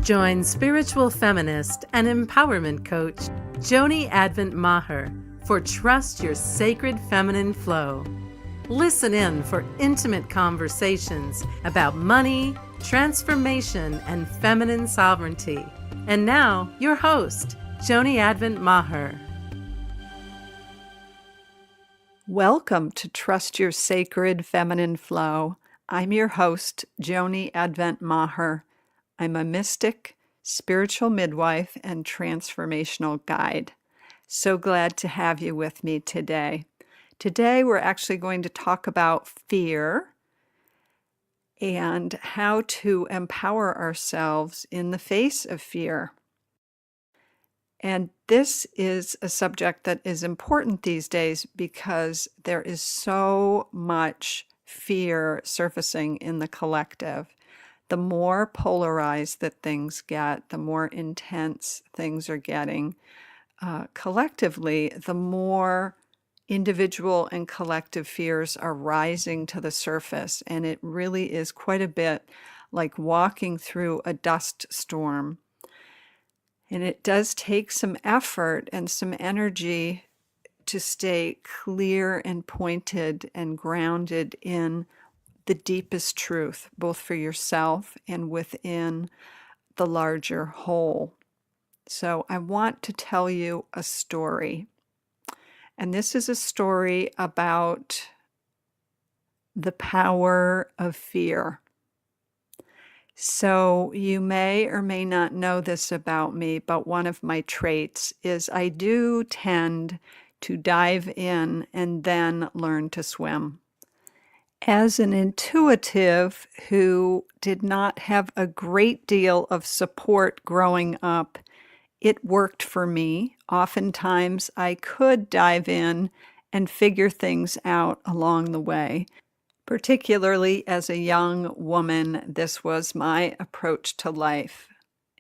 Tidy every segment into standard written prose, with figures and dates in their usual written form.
Join spiritual feminist and empowerment coach Joni Advent Maher for Trust Your Sacred Feminine Flow. Listen in for intimate conversations about money, transformation, and feminine sovereignty. And now, your host, Joni Advent Maher. Welcome to Trust Your Sacred Feminine Flow. I'm your host, Joni Advent Maher. I'm a mystic, spiritual midwife, and transformational guide. So glad to have you with me today. Today, we're actually going to talk about fear and how to empower ourselves in the face of fear. And this is a subject that is important these days because there is so much fear surfacing in the collective. The more polarized that things get, the more intense things are getting. Collectively, the more individual and collective fears are rising to the surface, and it really is quite a bit like walking through a dust storm. And it does take some effort and some energy to stay clear and pointed and grounded in the deepest truth, both for yourself and within the larger whole. So I want to tell you a story. And this is a story about the power of fear. So you may or may not know this about me, but one of my traits is I do tend to dive in and then learn to swim. As an intuitive who did not have a great deal of support growing up, it worked for me. Oftentimes, I could dive in and figure things out along the way. Particularly as a young woman, this was my approach to life.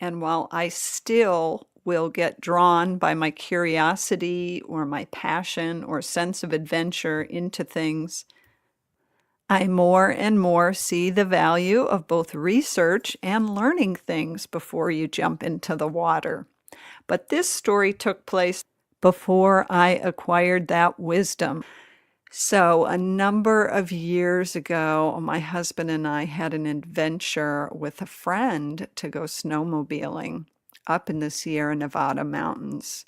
And while I still will get drawn by my curiosity or my passion or sense of adventure into things, I more and more see the value of both research and learning things before you jump into the water. But this story took place before I acquired that wisdom. So a number of years ago, my husband and I had an adventure with a friend to go snowmobiling up in the Sierra Nevada mountains.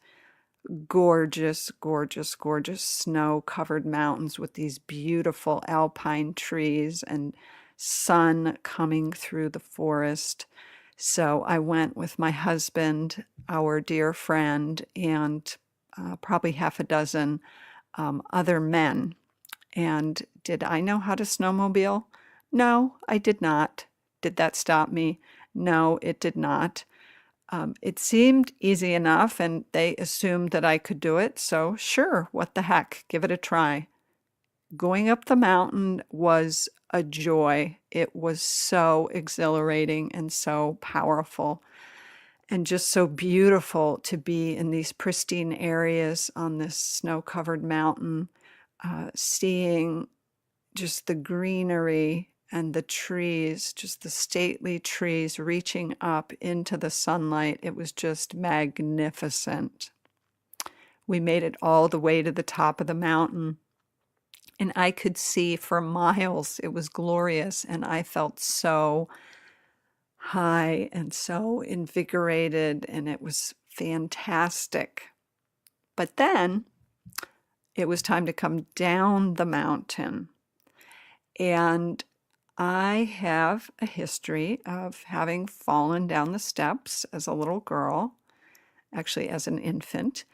Gorgeous, gorgeous, gorgeous snow-covered mountains with these beautiful alpine trees and sun coming through the forest. So I went with my husband, our dear friend, and probably half a dozen other men. And did I know how to snowmobile? No, I did not. Did that stop me? No, it did not. It seemed easy enough, and they assumed that I could do it, so sure, what the heck, give it a try. Going up the mountain was a joy. It was so exhilarating and so powerful, and just so beautiful to be in these pristine areas on this snow-covered mountain, seeing just the greenery and the trees, just the stately trees reaching up into the sunlight. It was just magnificent. We made it all the way to the top of the mountain, and I could see for miles. It was glorious, and I felt so high and so invigorated, and it was fantastic. But then it was time to come down the mountain, and I have a history of having fallen down the steps as a little girl, actually as an infant,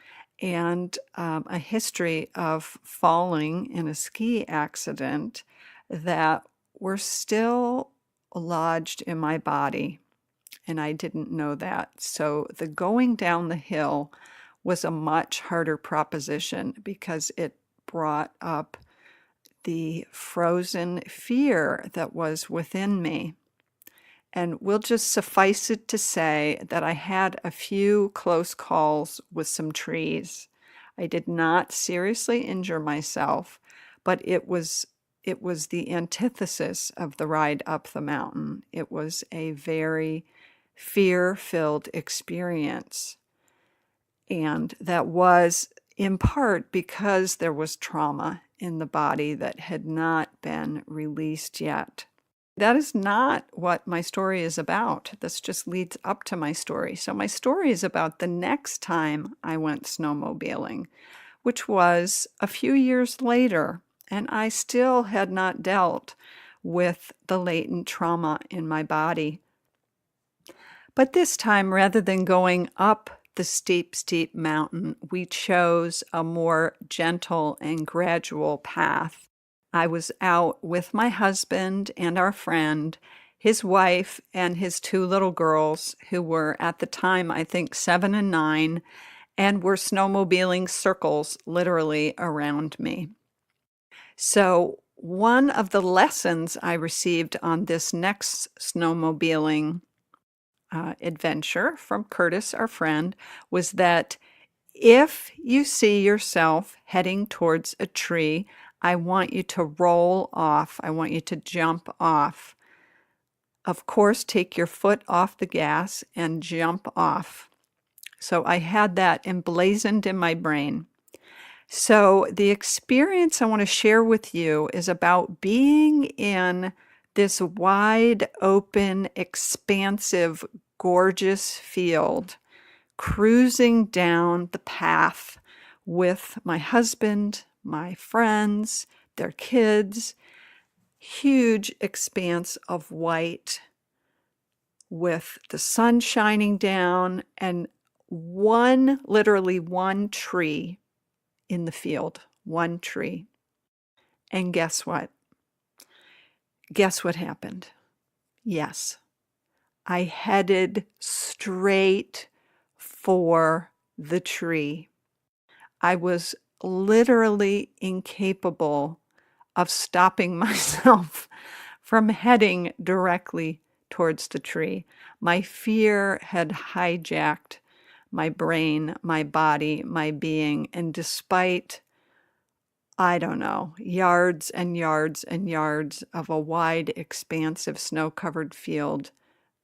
and a history of falling in a ski accident that were still lodged in my body, and I didn't know that. So the going down the hill was a much harder proposition because it brought up the frozen fear that was within me. And we'll just suffice it to say that I had a few close calls with some trees. I did not seriously injure myself, but it was the antithesis of the ride up the mountain. It was a very fear-filled experience. And that was in part because there was trauma in the body that had not been released yet. That is not what my story is about. This just leads up to my story. So my story is about the next time I went snowmobiling, which was a few years later, and I still had not dealt with the latent trauma in my body. But this time, rather than going up the steep, steep mountain, we chose a more gentle and gradual path. I was out with my husband and our friend, his wife, and his two little girls, who were at the time, I think, 7 and 9, and were snowmobiling circles literally around me. So, one of the lessons I received on this next snowmobiling adventure from Curtis, our friend, was that if you see yourself heading towards a tree, I want you to roll off. I want you to jump off. Of course, take your foot off the gas and jump off. So I had that emblazoned in my brain. So the experience I want to share with you is about being in this wide open, expansive, gorgeous field, cruising down the path with my husband, my friends, their kids, huge expanse of white with the sun shining down and literally one tree in the field, one tree. And guess what? Guess what happened? Yes, I headed straight for the tree. I was literally incapable of stopping myself from heading directly towards the tree. My fear had hijacked my brain, my body, my being, and despite, I don't know, yards and yards and yards of a wide, expansive, snow-covered field,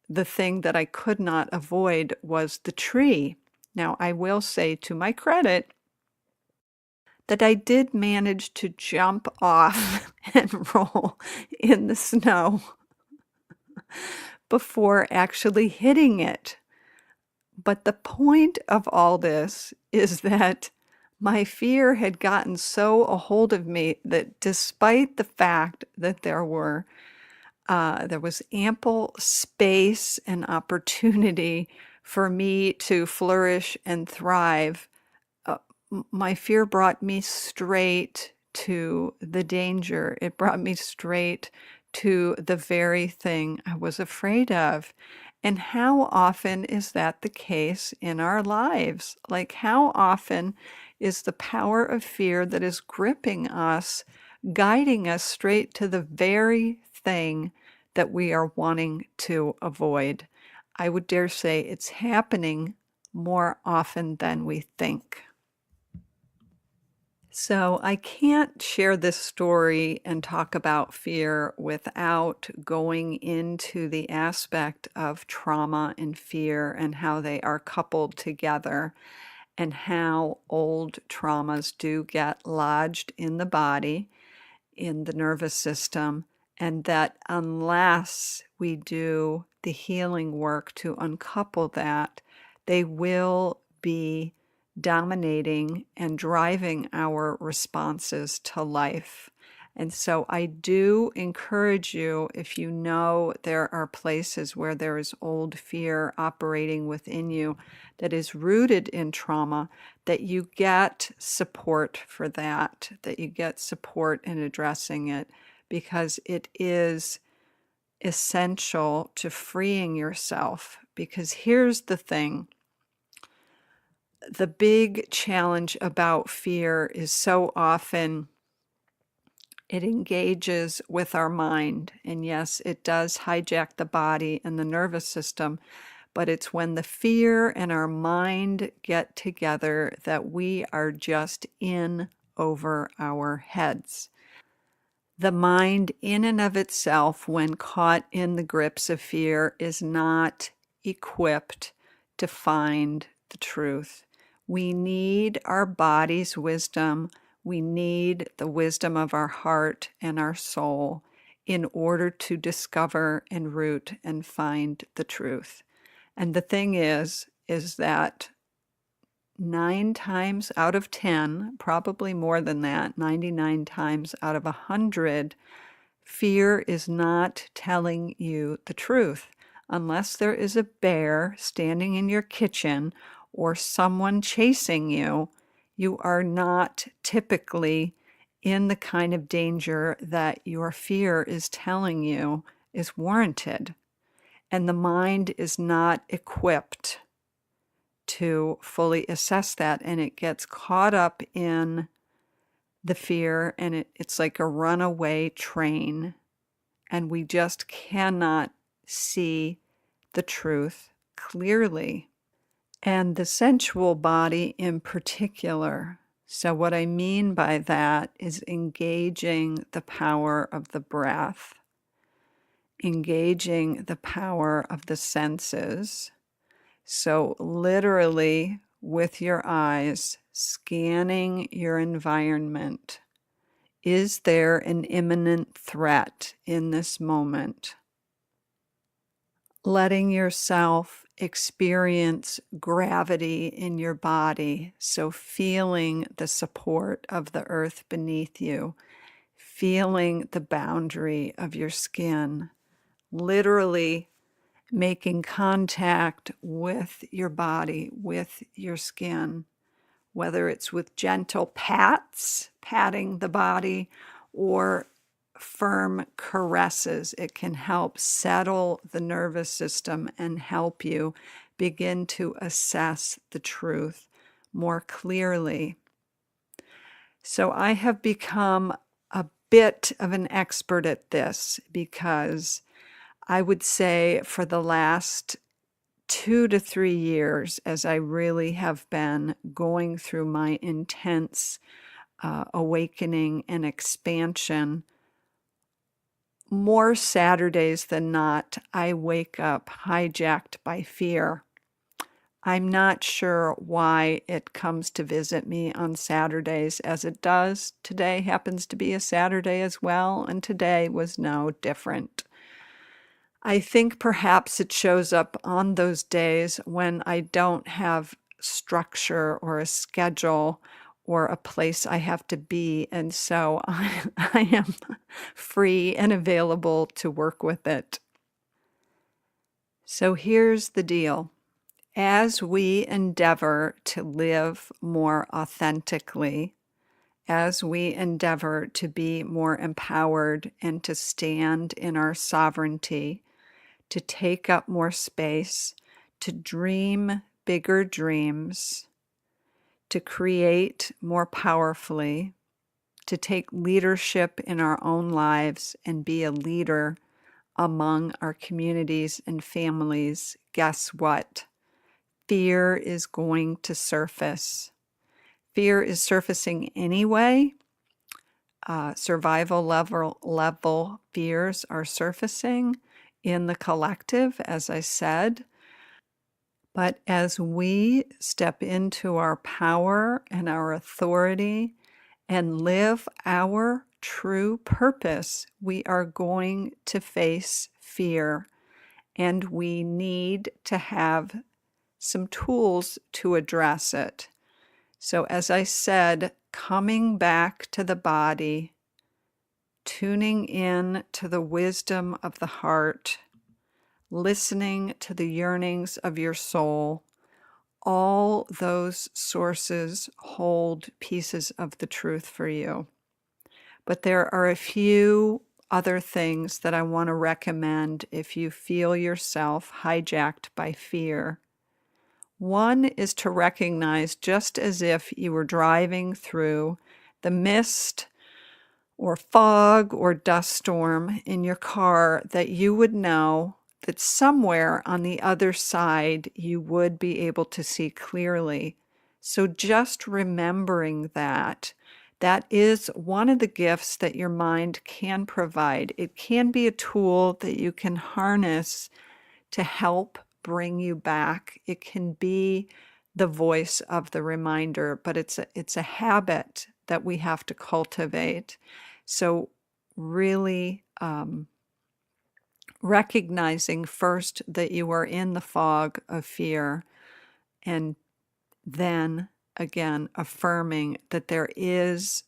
the thing that I could not avoid was the tree. Now, I will say to my credit that I did manage to jump off and roll in the snow before actually hitting it. But the point of all this is that my fear had gotten so a hold of me that despite the fact that there was ample space and opportunity for me to flourish and thrive, my fear brought me straight to the danger. It brought me straight to the very thing I was afraid of. And how often is that the case in our lives? Like, how often is the power of fear that is gripping us, guiding us straight to the very thing that we are wanting to avoid? I would dare say it's happening more often than we think. So I can't share this story and talk about fear without going into the aspect of trauma and fear and how they are coupled together and how old traumas do get lodged in the body, in the nervous system, and that unless we do the healing work to uncouple that, they will be dominating and driving our responses to life. And so I do encourage you, if you know there are places where there is old fear operating within you that is rooted in trauma, that you get support for that, that you get support in addressing it, because it is essential to freeing yourself. Because here's the thing. The big challenge about fear is so often it engages with our mind. And yes, it does hijack the body and the nervous system, but it's when the fear and our mind get together that we are just in over our heads. The mind in and of itself, when caught in the grips of fear, is not equipped to find the truth. We need our body's wisdom. We need the wisdom of our heart and our soul in order to discover and root and find the truth. And the thing is that 9 times out of 10, probably more than that, 99 times out of 100, fear is not telling you the truth. Unless there is a bear standing in your kitchen or someone chasing you, you are not typically in the kind of danger that your fear is telling you is warranted. And the mind is not equipped to fully assess that, and it gets caught up in the fear, and it's like a runaway train, and we just cannot see the truth clearly. And the sensual body in particular. So what I mean by that is engaging the power of the breath, engaging the power of the senses. So literally with your eyes, scanning your environment. Is there an imminent threat in this moment? Letting yourself experience gravity in your body, so feeling the support of the earth beneath you, feeling the boundary of your skin, literally making contact with your body, with your skin, whether it's with gentle pats, patting the body, or firm caresses. It can help settle the nervous system and help you begin to assess the truth more clearly. So I have become a bit of an expert at this because I would say for the last 2 to 3 years, as I really have been going through my intense awakening and expansion, more Saturdays than not, I wake up hijacked by fear. I'm not sure why it comes to visit me on Saturdays as it does. Today happens to be a Saturday as well, and today was no different. I think perhaps it shows up on those days when I don't have structure or a schedule or a place I have to be, and so I am free and available to work with it. So here's the deal. As we endeavor to live more authentically, as we endeavor to be more empowered and to stand in our sovereignty, to take up more space, to dream bigger dreams, to create more powerfully, to take leadership in our own lives and be a leader among our communities and families, guess what? Fear is going to surface. Fear is surfacing anyway. Survival level fears are surfacing in the collective, as I said. But as we step into our power and our authority and live our true purpose, we are going to face fear, and we need to have some tools to address it. So as I said, coming back to the body, tuning in to the wisdom of the heart, listening to the yearnings of your soul, all those sources hold pieces of the truth for you. But there are a few other things that I want to recommend if you feel yourself hijacked by fear. One is to recognize, just as if you were driving through the mist or fog or dust storm in your car, that you would know that somewhere on the other side you would be able to see clearly. So just remembering that is one of the gifts that your mind can provide. It can be a tool that you can harness to help bring you back. It can be the voice of the reminder, but it's a habit that we have to cultivate. So really recognizing first that you are in the fog of fear, and then again affirming that there is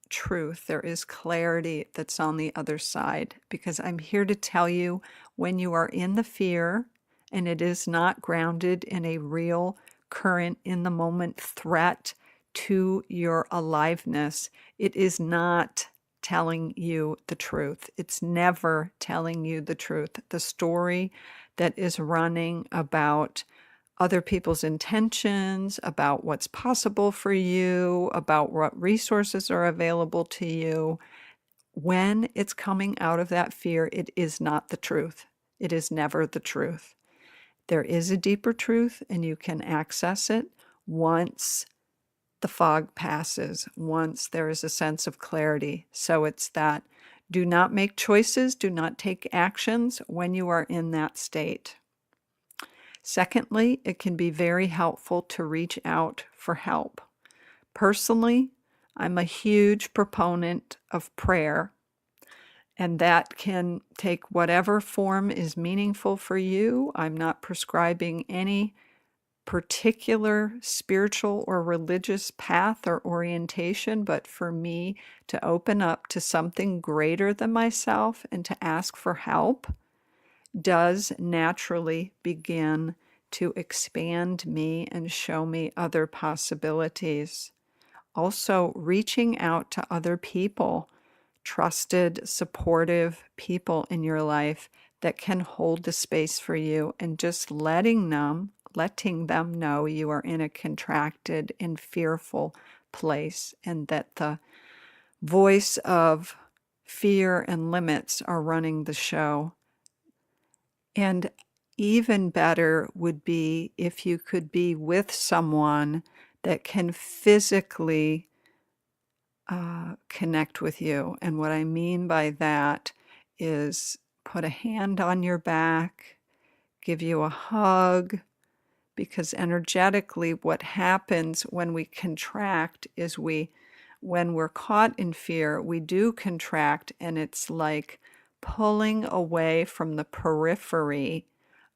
truth, there is clarity that's on the other side. Because I'm here to tell you, when you are in the fear and it is not grounded in a real, current, in the moment threat to your aliveness, it is not telling you the truth. It's never telling you the truth. The story that is running about other people's intentions, about what's possible for you, about what resources are available to you, when it's coming out of that fear, it is not the truth. It is never the truth. There is a deeper truth, and you can access it once the fog passes, once there is a sense of clarity. So it's that do not make choices, do not take actions when you are in that state. Secondly, it can be very helpful to reach out for help. Personally, I'm a huge proponent of prayer, and that can take whatever form is meaningful for you. I'm not prescribing any particular spiritual or religious path or orientation, but for me to open up to something greater than myself and to ask for help does naturally begin to expand me and show me other possibilities. Also, reaching out to other people, trusted, supportive people in your life that can hold the space for you, and just letting them know you are in a contracted and fearful place, and that the voice of fear and limits are running the show. And even better would be if you could be with someone that can physically connect with you. And what I mean by that is put a hand on your back, give you a hug, because energetically what happens when we contract is when we're caught in fear, we do contract, and it's like pulling away from the periphery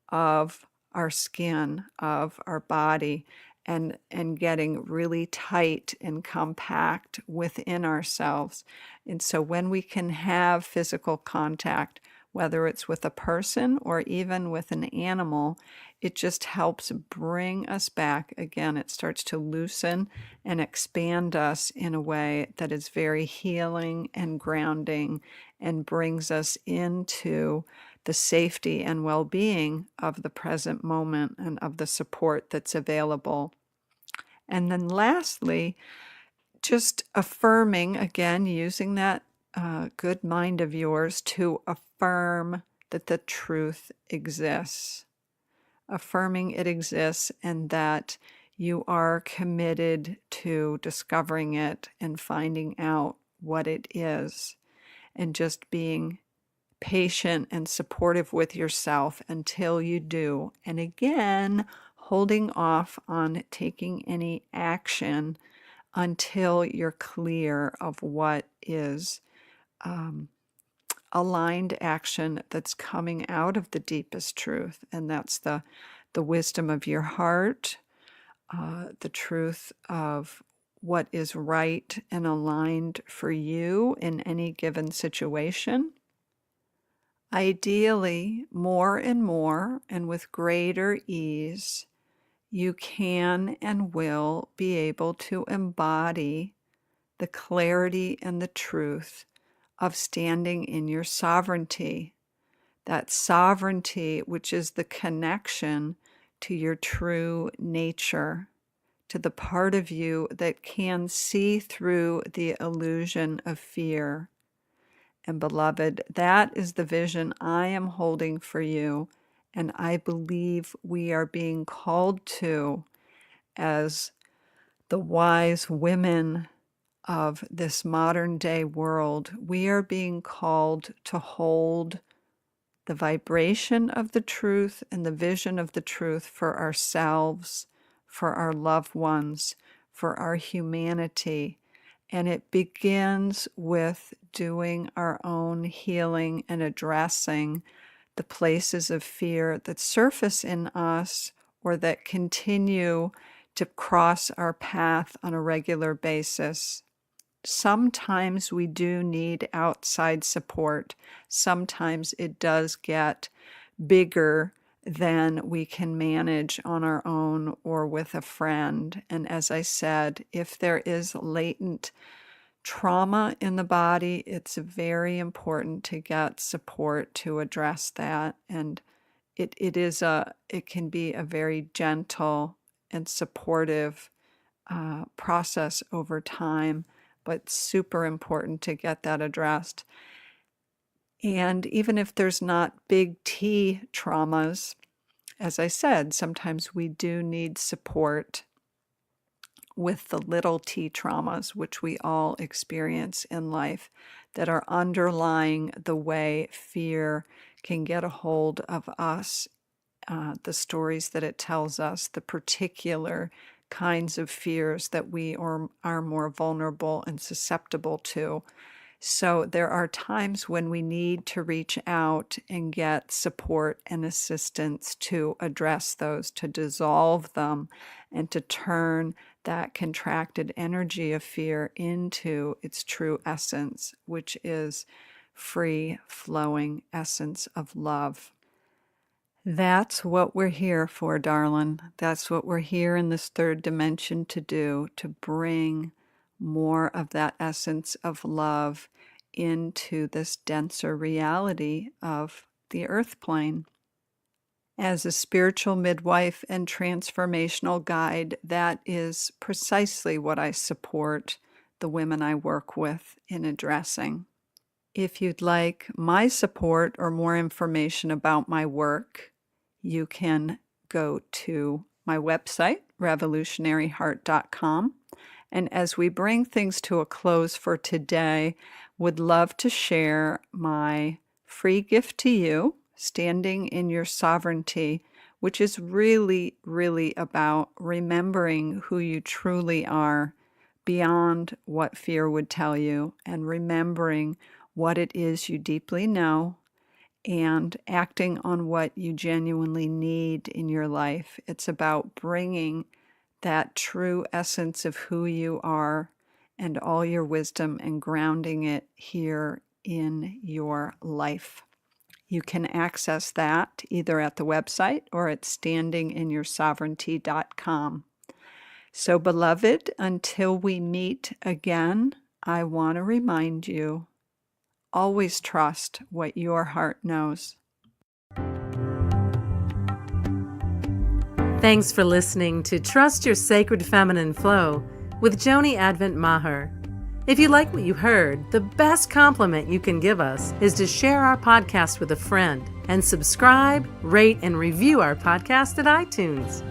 of our skin, of our body, and getting really tight and compact within ourselves. And so when we can have physical contact, whether it's with a person or even with an animal, it just helps bring us back. Again, it starts to loosen and expand us in a way that is very healing and grounding, and brings us into the safety and well-being of the present moment and of the support that's available. And then lastly, just affirming, again, using that good mind of yours to affirm that the truth exists. Affirming it exists, and that you are committed to discovering it and finding out what it is, and just being patient and supportive with yourself until you do. And again, holding off on taking any action until you're clear of what is aligned action that's coming out of the deepest truth. And that's the wisdom of your heart, the truth of what is right and aligned for you in any given situation. Ideally, more and more, and with greater ease, you can and will be able to embody the clarity and the truth of standing in your sovereignty. That sovereignty, which is the connection to your true nature, to the part of you that can see through the illusion of fear. And beloved, that is the vision I am holding for you, and I believe we are being called to as the wise women of this modern day world. We are being called to hold the vibration of the truth and the vision of the truth for ourselves, for our loved ones, for our humanity. And it begins with doing our own healing and addressing the places of fear that surface in us or that continue to cross our path on a regular basis. Sometimes we do need outside support. Sometimes it does get bigger than we can manage on our own or with a friend. And as I said, if there is latent trauma in the body, it's very important to get support to address that. And it can be a very gentle and supportive process over time, but super important to get that addressed. And even if there's not big T traumas, as I said, sometimes we do need support with the little T traumas, which we all experience in life, that are underlying the way fear can get a hold of us, the stories that it tells us, the particular kinds of fears that we are more vulnerable and susceptible to. So there are times when we need to reach out and get support and assistance to address those, to dissolve them, and to turn that contracted energy of fear into its true essence, which is free flowing essence of love. That's what we're here for, darling. That's what we're here in this third dimension to do, to bring more of that essence of love into this denser reality of the earth plane. As a spiritual midwife and transformational guide, that is precisely what I support the women I work with in addressing. If you'd like my support or more information about my work, you can go to my website, revolutionaryheart.com. And as we bring things to a close for today, would love to share my free gift to you, Standing in Your Sovereignty, which is really, really about remembering who you truly are beyond what fear would tell you, and remembering what it is you deeply know and acting on what you genuinely need in your life. It's about bringing that true essence of who you are and all your wisdom and grounding it here in your life. You can access that either at the website or at standinginyoursovereignty.com. So, beloved, until we meet again, I want to remind you, always trust what your heart knows. Thanks for listening to Trust Your Sacred Feminine Flow with Joni Advent Maher. If you like what you heard, the best compliment you can give us is to share our podcast with a friend and subscribe, rate, and review our podcast at iTunes.